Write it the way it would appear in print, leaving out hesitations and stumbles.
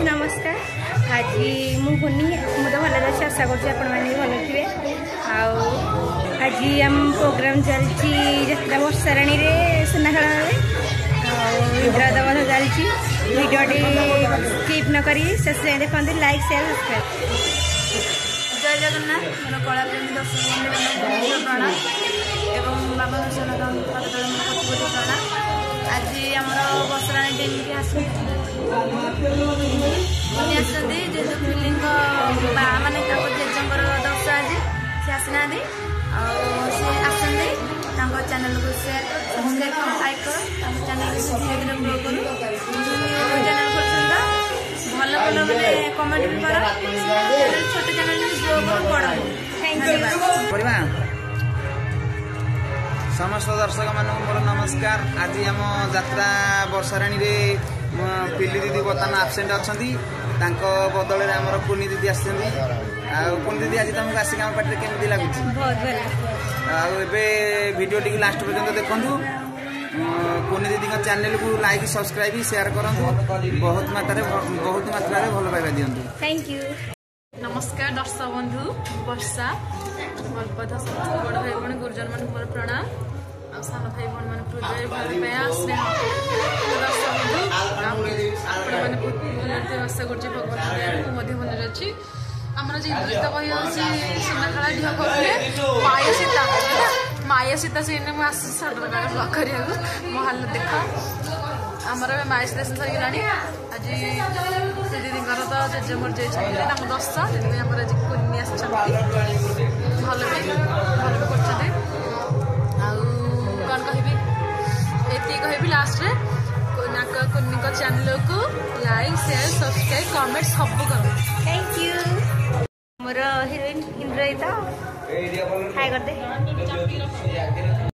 नमस्कार। आज मुझे तो भल अच्छे आशा कर भल थे। आज आम प्रोग्राम चलती जत्रा वर्षाराणी सुनाखेल इंद्रदबध चलती भिडियोटी स्किप न करी शेष जाए देखते लाइक शेयर सब्सक्राइब। जय जगन्नाथ मोर कलाप्रेमी दर्शक बंधु प्रणाम एवं बाबा दर्शन प्रणाम। आज आम वर्षाराणी टीम की आसती जेहतु फिलिंग माने जेजर दर्श आज सी आसना सी आसती चैनल को शेयर सब्सक्राइब लाइक कर चैनल को धीरे धीरे ग्रो करूँ चैनल खोल भल भल मैंने कमेंट भी कर छोट चैनल ग्रो कर बड़ धन्यवाद। समस्त दर्शक मानक मोर नमस्कार। आज आम यात्रा वर्षाराणी रे पिली दीदी बर्तमान आबसेंट अच्छा बदल आमर कुनी दीदी आसुनी दीदी आज तुमको आसिक आम पार्टी केमती लगुच वीडियो टी लास्ट पर्यंत देखु कुनी दीदी चैनल को लाइक सब्सक्राइब शेयर करूँ बहुत मात्रा भल पाइबा दिंतु। Thank you. नमस्कार दर्शक बंधु वर्षा बलपथा समस्त बड़ भाई भौणी गुरुजन मान प्रणाम आ सान भाई भौणी मान हृदय भल पाया स्नेह दर्शक बंधु मैंने आशा कर भगवान भल अच्छी आमर जो गीत बही अच्छी सुनाखेला ढिह करुले माया सीता से कर हाल देख आमर माया सीता से सर आज दीदीर तो जेजे मोर जाइए दस दीदी आम आज कुनी आल भी कौन कह लास्ट कुनी चैनल को लाइक शेयर सब्सक्राइब कमेंट सब कर। Thank you. मोर हिरोइन इंद्रजित हाय कर दे।